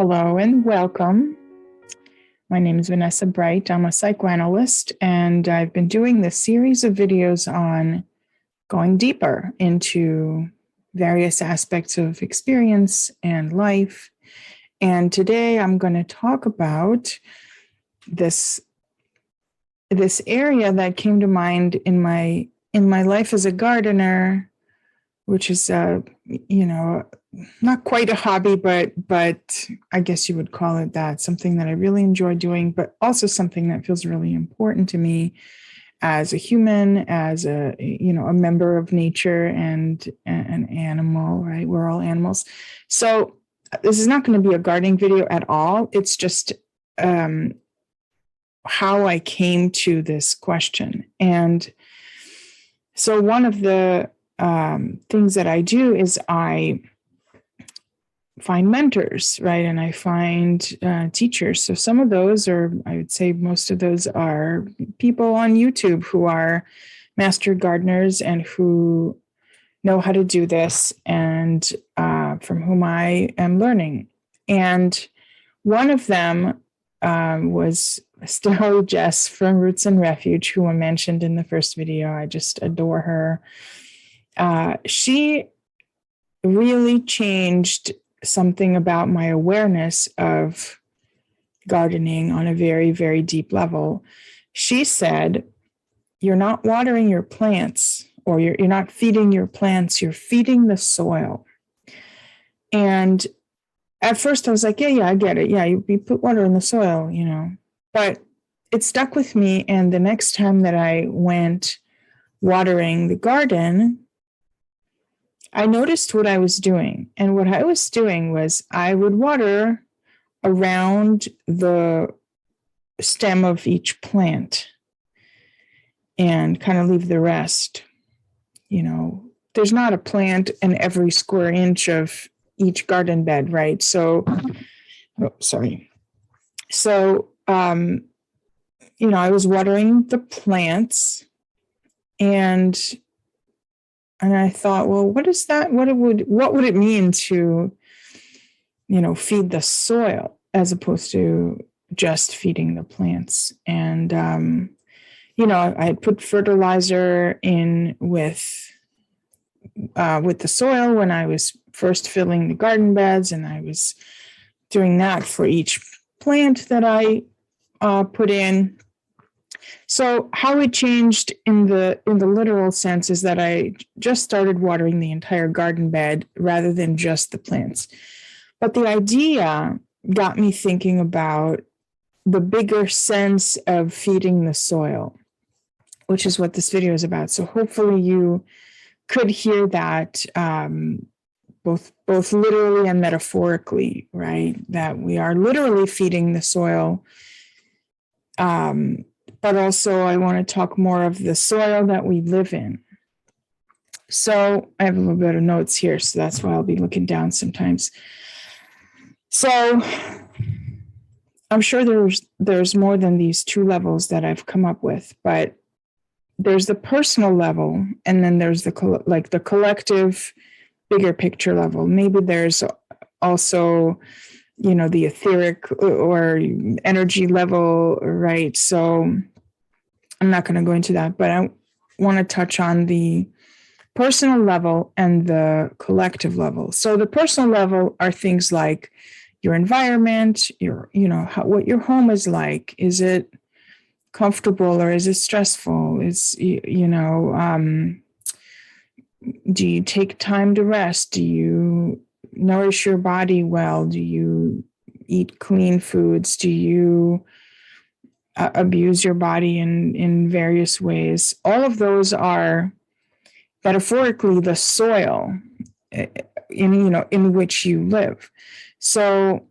Hello and welcome. My name is Vanessa Bright. I'm a psychoanalyst, and I've been doing this series of videos on going deeper into various aspects of experience and life. And today I'm going to talk about this area that came to mind in my life as a gardener, which is not quite a hobby, but I guess you would call it that, something that I really enjoy doing, but also something that feels really important to me as a human, as a member of nature and an animal, right? We're all animals. So this is not going to be a gardening video at all. It's just how I came to this question. And so one of the things that I do is I find mentors, right? And I find teachers. So some of those, or I would say most of those, are people on YouTube who are master gardeners and who know how to do this, and from whom I am learning. And one of them was still Jess from Roots Refuge, who I mentioned in the first video. I just adore her. She really changed something about my awareness of gardening on a very, very deep level. She said, you're not watering your plants, or you're not feeding your plants, you're feeding the soil. And at first I was like, yeah, I get it. Yeah, you put water in the soil, but it stuck with me. And the next time that I went watering the garden, I noticed what I was doing. And what I was doing was I would water around the stem of each plant and kind of leave the rest. There's not a plant in every square inch of each garden bed, right? So, So, I was watering the plants, and I thought, well, what is that? What would it mean to, feed the soil as opposed to just feeding the plants? And, I had put fertilizer in with the soil when I was first filling the garden beds, and I was doing that for each plant that I put in. So how it changed in the literal sense is that I just started watering the entire garden bed rather than just the plants. But the idea got me thinking about the bigger sense of feeding the soil, which is what this video is about. So hopefully you could hear that both literally and metaphorically, right? That we are literally feeding the soil. But also I want to talk more of the soil that we live in. So I have a little bit of notes here, so that's why I'll be looking down sometimes. So I'm sure there's more than these two levels that I've come up with, but there's the personal level, and then there's the collective, bigger picture level. Maybe there's also, the etheric or energy level, right? So I'm not going to go into that, but I want to touch on the personal level and the collective level. So the personal level are things like your environment, what your home is like. Is it comfortable or is it stressful? Do you take time to rest? Do you nourish your body well? Do you eat clean foods? Do you abuse your body in various ways? All of those are metaphorically the soil in which you live. So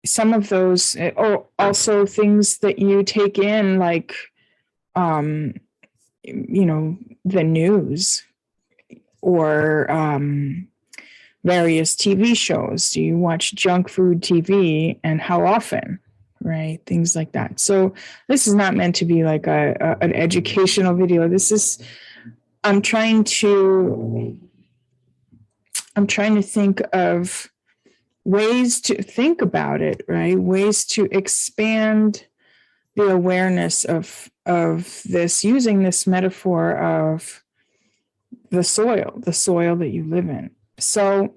some of those are also things that you take in, like the news or various TV shows. Do you watch junk food TV, and how often? Right? Things like that. So this is not meant to be like an educational video. I'm trying to think of ways to think about it, right? Ways to expand the awareness of this, using this metaphor of the soil that you live in. So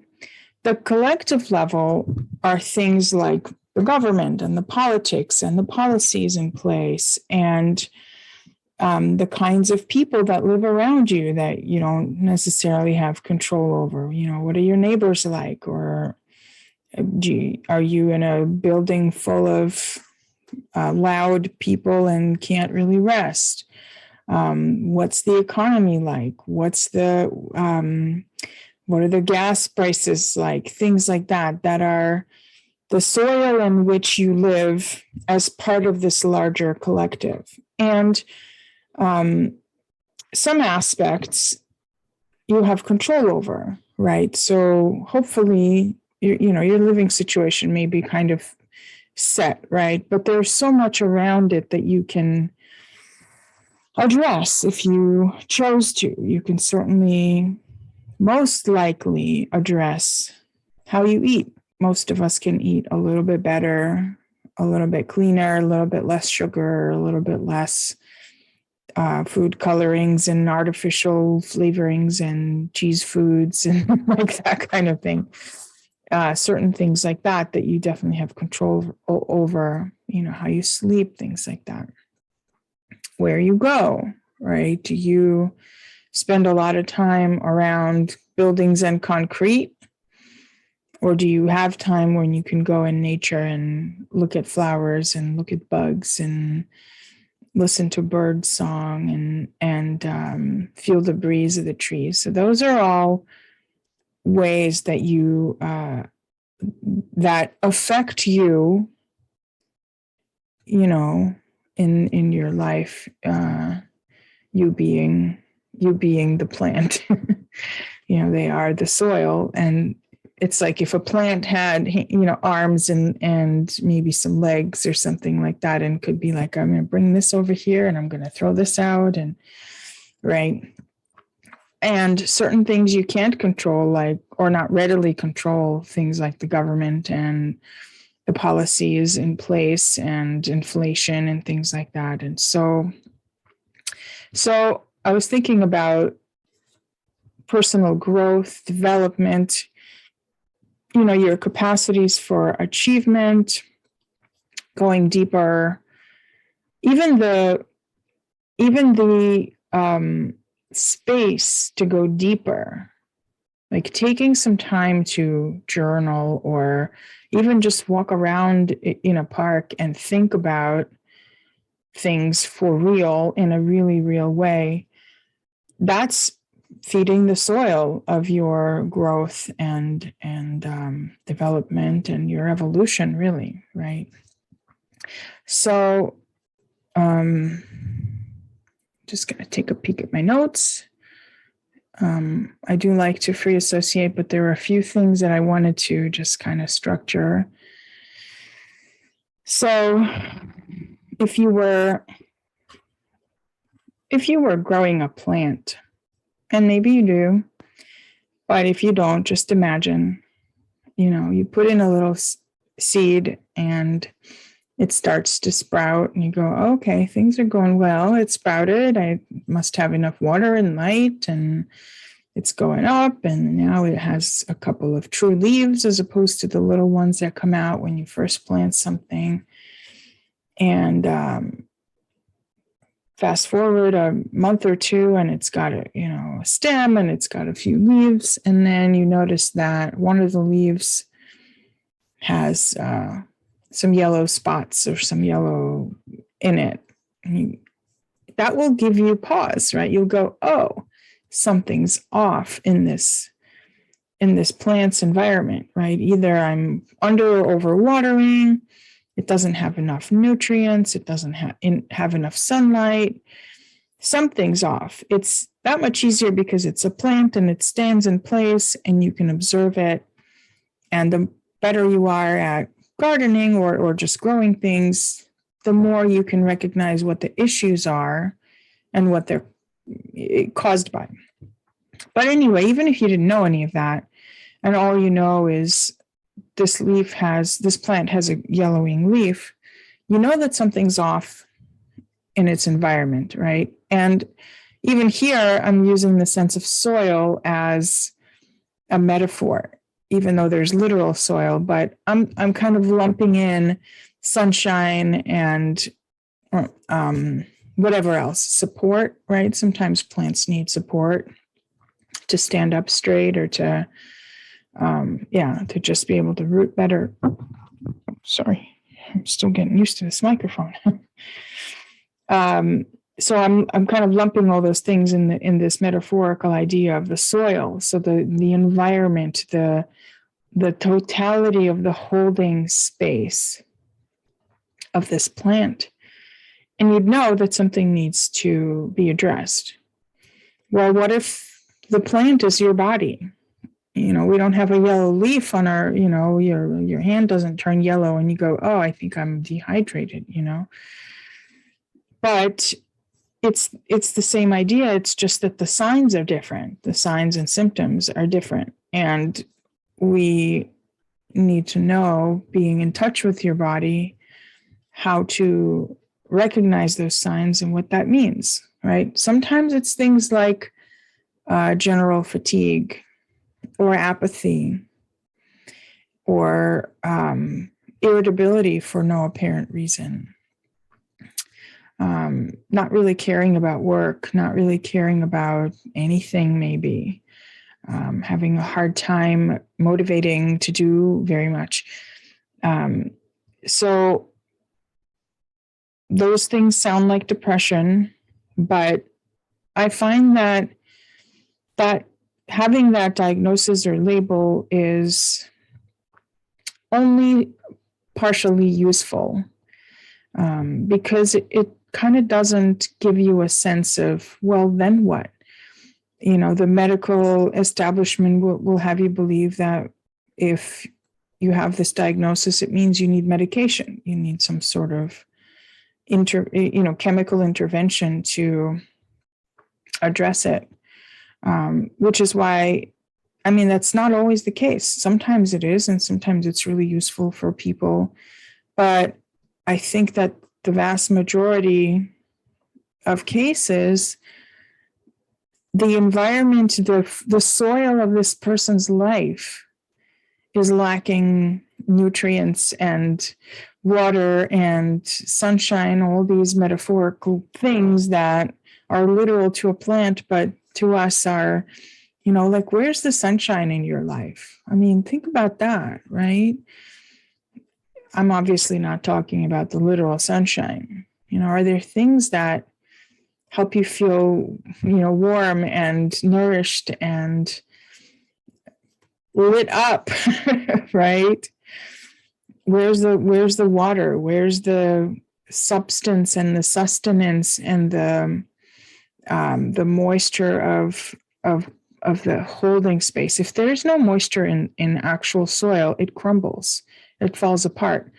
the collective level are things like the government and the politics and the policies in place, and the kinds of people that live around you that you don't necessarily have control over. What are your neighbors like? Or are you in a building full of loud people and can't really rest? What's the economy like? What are the gas prices like? Things like that are the soil in which you live as part of this larger collective. And some aspects you have control over, right? So hopefully, your living situation may be kind of set, right? But there's so much around it that you can address if you chose to. You can certainly, most likely, address how you eat. Most of us can eat a little bit better, a little bit cleaner, a little bit less sugar, a little bit less food colorings and artificial flavorings and cheese foods and like that kind of thing. Certain things like that you definitely have control over, how you sleep, things like that. Where you go, right? Do you spend a lot of time around buildings and concrete? Or do you have time when you can go in nature and look at flowers and look at bugs and listen to bird song and feel the breeze of the trees? So those are all ways that you that affect you, in your life. You being the plant. They are the soil, and it's like if a plant had, arms and maybe some legs or something like that, and could be like, I'm going to bring this over here and I'm going to throw this out, and right. And certain things you can't control, or not readily control, things like the government and the policies in place and inflation and things like that. And so I was thinking about personal growth, development, your capacities for achievement, going deeper, even the space to go deeper, like taking some time to journal or even just walk around in a park and think about things for real in a really real way. That's feeding the soil of your growth and development and your evolution, really, right? So just going to take a peek at my notes. I do like to free associate, but there are a few things that I wanted to just kind of structure. So if you were growing a plant, and maybe you do, but if you don't, just imagine, you put in a little seed and it starts to sprout, and you go, okay, things are going well. It sprouted. I must have enough water and light, and it's going up. And now it has a couple of true leaves as opposed to the little ones that come out when you first plant something. And fast forward a month or two, and it's got a stem, and it's got a few leaves. And then you notice that one of the leaves has some yellow spots or some yellow in it. That will give you pause, right? You'll go, oh, something's off in this plant's environment, right? Either I'm under or over watering, it doesn't have enough nutrients, it doesn't have enough sunlight, something's off. It's that much easier because it's a plant and it stands in place and you can observe it. And the better you are at gardening or just growing things, the more you can recognize what the issues are and what they're caused by. But anyway, even if you didn't know any of that, and all you know is this plant has a yellowing leaf, you know that something's off in its environment, right? And even here, I'm using the sense of soil as a metaphor, even though there's literal soil, but I'm kind of lumping in sunshine and whatever else, support, right? Sometimes plants need support to stand up straight or to just be able to root better. Sorry, I'm still getting used to this microphone. So I'm kind of lumping all those things in this metaphorical idea of the soil. So the environment, the totality of the holding space of this plant. And you'd know that something needs to be addressed. Well, what if the plant is your body? We don't have a yellow leaf on our, your hand doesn't turn yellow and you go, oh, I think I'm dehydrated, But it's the same idea. It's just that the signs are different. The signs and symptoms are different. And we need to know, being in touch with your body, how to recognize those signs and what that means, right? Sometimes it's things like general fatigue or apathy or irritability for no apparent reason. Not really caring about work, not really caring about anything, maybe having a hard time motivating to do very much. So those things sound like depression, but I find that having that diagnosis or label is only partially useful because it kind of doesn't give you a sense of, well, then what? The medical establishment will have you believe that if you have this diagnosis, it means you need medication. You need some sort of chemical intervention to address it, which is why, that's not always the case. Sometimes it is, and sometimes it's really useful for people. But I think that the vast majority of cases, the environment, the soil of this person's life is lacking nutrients and water and sunshine, all these metaphorical things that are literal to a plant, but to us are, like, where's the sunshine in your life? Think about that, right? I'm obviously not talking about the literal sunshine. Are there things that help you feel, warm and nourished and lit up, right? Where's the water? Where's the substance and the sustenance and the moisture of the holding space? If there is no moisture in actual soil, it crumbles. It falls apart.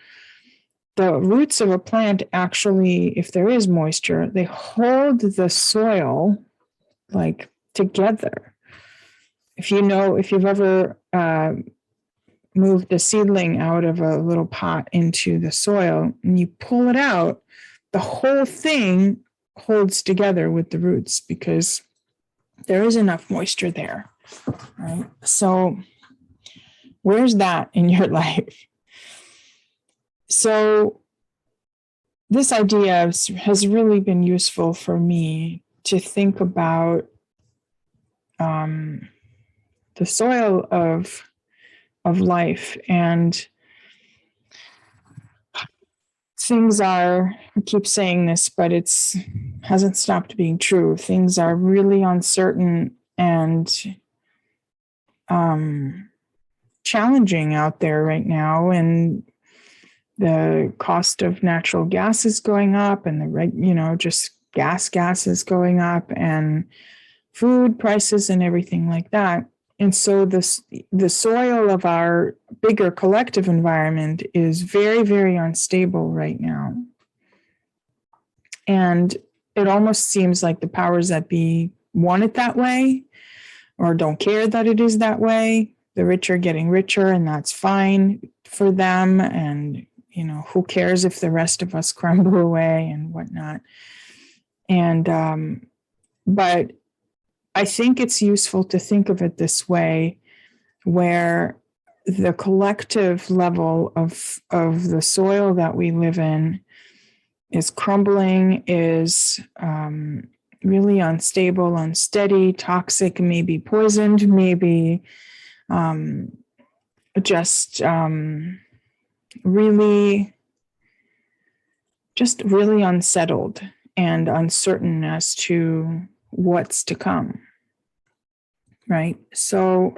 The roots of a plant actually, if there is moisture, they hold the soil like together. If you've ever moved a seedling out of a little pot into the soil and you pull it out, the whole thing holds together with the roots because there is enough moisture there, right? So where's that in your life? So this idea has really been useful for me to think about the soil of life, and things are, I keep saying this, but hasn't stopped being true. Things are really uncertain and challenging out there right now, and the cost of natural gas is going up, and just gas is going up, and food prices and everything like that. And so the soil of our bigger collective environment is very, very unstable right now. And it almost seems like the powers that be want it that way or don't care that it is that way. the rich are getting richer, and that's fine for them. And, who cares if the rest of us crumble away and whatnot. And, but I think it's useful to think of it this way, where the collective level of the soil that we live in is crumbling, is really unstable, unsteady, toxic, maybe poisoned, maybe just really unsettled and uncertain as to what's to come, right? So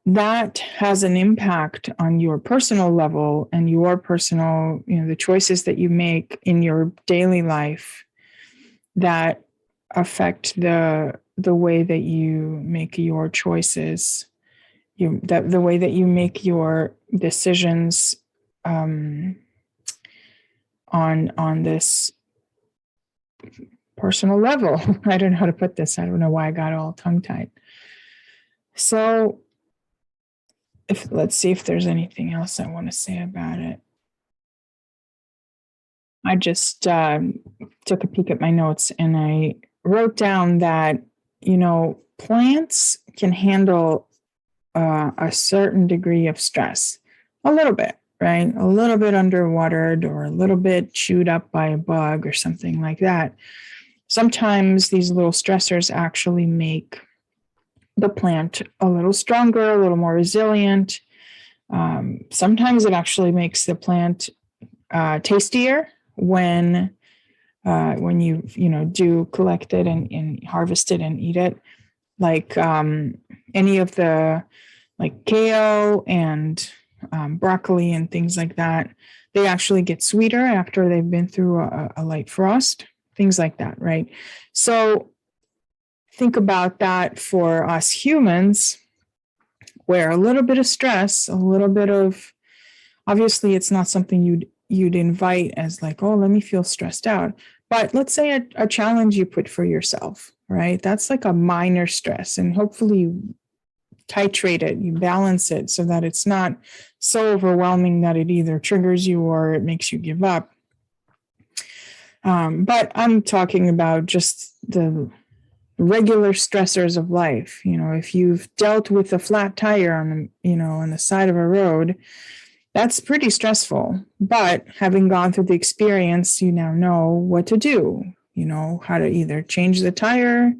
that has an impact on your personal level and your personal, the choices that you make in your daily life that affect the way that you make your choices, the way that you make your decisions on this personal level. I don't know how to put this. I don't know why I got all tongue-tied. So let's see if there's anything else I want to say about it. I just took a peek at my notes, and I wrote down that, plants can handle a certain degree of stress, a little bit, right? A little bit underwatered or a little bit chewed up by a bug or something like that. Sometimes these little stressors actually make the plant a little stronger, a little more resilient. Sometimes it actually makes the plant tastier when you do collect it and harvest it and eat it. Like any of the kale and broccoli and things like that, they actually get sweeter after they've been through a light frost, things like that, right? So think about that for us humans, where a little bit of stress, a little bit of, obviously it's not something you'd invite as oh, let me feel stressed out. But let's say a challenge you put for yourself, right? That's like a minor stress, and hopefully you titrate it, you balance it so that it's not so overwhelming that it either triggers you or it makes you give up. But I'm talking about just the regular stressors of life. If you've dealt with a flat tire on the side of a road, that's pretty stressful. But having gone through the experience, you now know what to do. How to either change the tire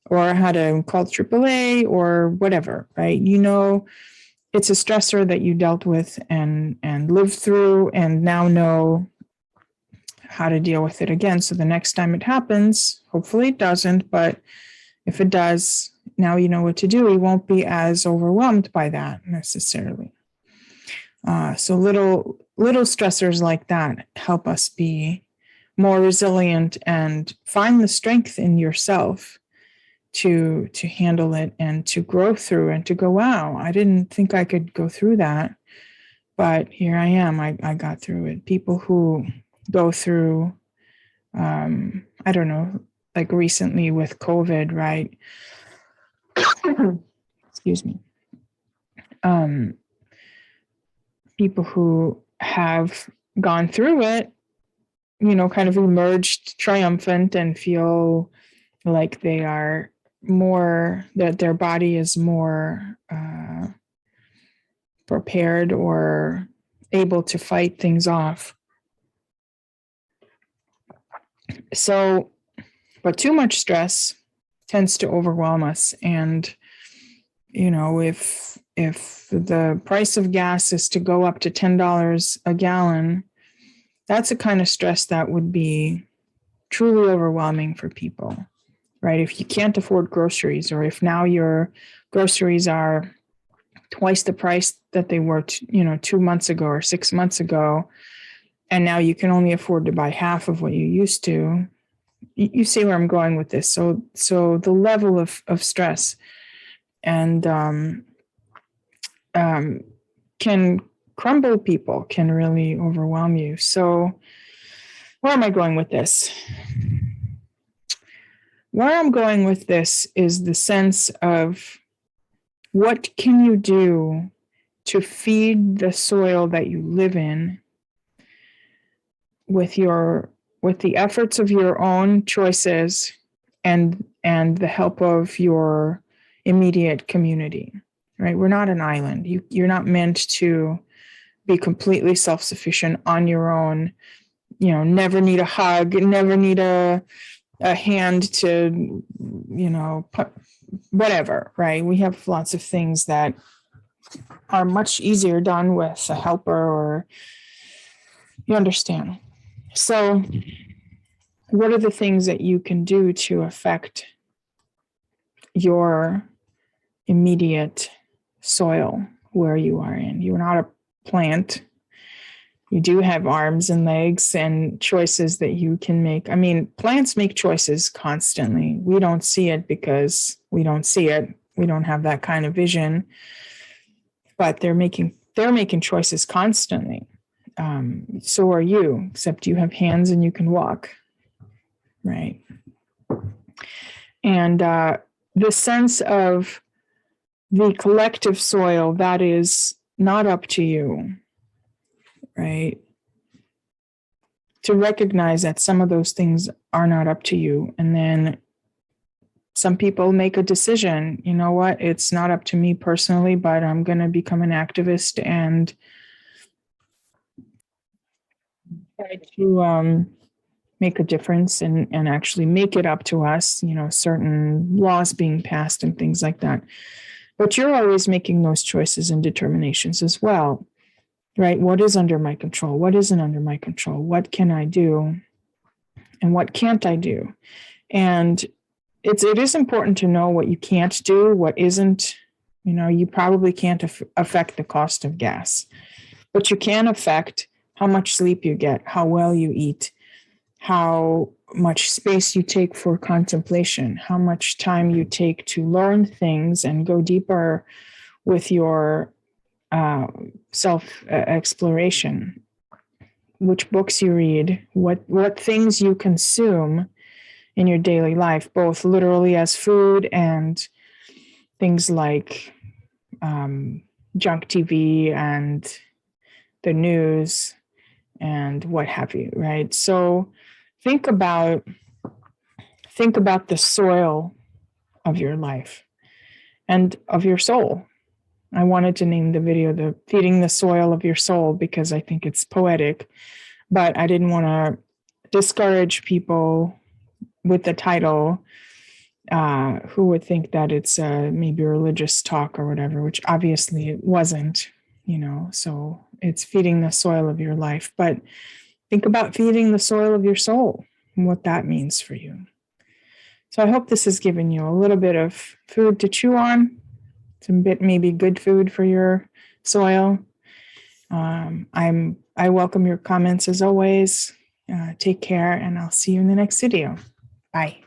or how to call AAA or whatever, right? It's a stressor that you dealt with and lived through, and now know how to deal with it again. So the next time it happens, hopefully it doesn't, but if it does, now you know what to do. You won't be as overwhelmed by that necessarily. So little stressors like that help us be more resilient and find the strength in yourself to handle it and to grow through and to go, wow, I didn't think I could go through that, but here I am. I got through it. People who go through, I don't know, like recently with COVID, right? Excuse me. People who have gone through it, kind of emerged triumphant and feel like they are more, that their body is more prepared or able to fight things off. So, but too much stress tends to overwhelm us. And, if the price of gas is to go up to $10 a gallon, that's a kind of stress that would be truly overwhelming for people, right? If you can't afford groceries, or if now your groceries are twice the price that they were, 2 months ago or 6 months ago, and now you can only afford to buy half of what you used to, you see where I'm going with this. So the level of stress and can crumble people, can really overwhelm you. So where am I going with this? Where I'm going with this is the sense of what can you do to feed the soil that you live in with the efforts of your own choices and the help of your immediate community, right? We're not an island. You're not meant to be completely self-sufficient on your own, never need a hug, never need a hand to, whatever, right? We have lots of things that are much easier done with a helper, or you understand. So what are the things that you can do to affect your immediate soil where you are in? You're not a plant. You do have arms and legs and choices that you can make. I mean, plants make choices constantly. We don't see it because we don't see it. We don't have that kind of vision, but they're making choices constantly. So are you, except you have hands and you can walk, right? And the sense of the collective soil, that is not up to you, right? To recognize that some of those things are not up to you. And then some people make a decision, you know what, it's not up to me personally, but I'm going to become an activist and try to make a difference and actually make it up to us, certain laws being passed and things like that. But you're always making those choices and determinations as well, right? What is under my control? What isn't under my control? What can I do? And what can't I do? And it is important to know what you can't do, what isn't. You probably can't affect the cost of gas, but you can affect how much sleep you get, how well you eat, how much space you take for contemplation, how much time you take to learn things and go deeper with your self-exploration, which books you read, what things you consume in your daily life, both literally as food and things like junk TV and the news and what have you, right? So think about the soil of your life and of your soul. I wanted to name the video the Feeding the Soil of Your Soul because I think it's poetic, but I didn't want to discourage people with the title who would think that it's maybe a religious talk or whatever, which obviously it wasn't, so it's feeding the soil of your life. But think about feeding the soil of your soul and what that means for you. So I hope this has given you a little bit of food to chew on, some bit maybe good food for your soil. I welcome your comments as always. Take care, and I'll see you in the next video. Bye.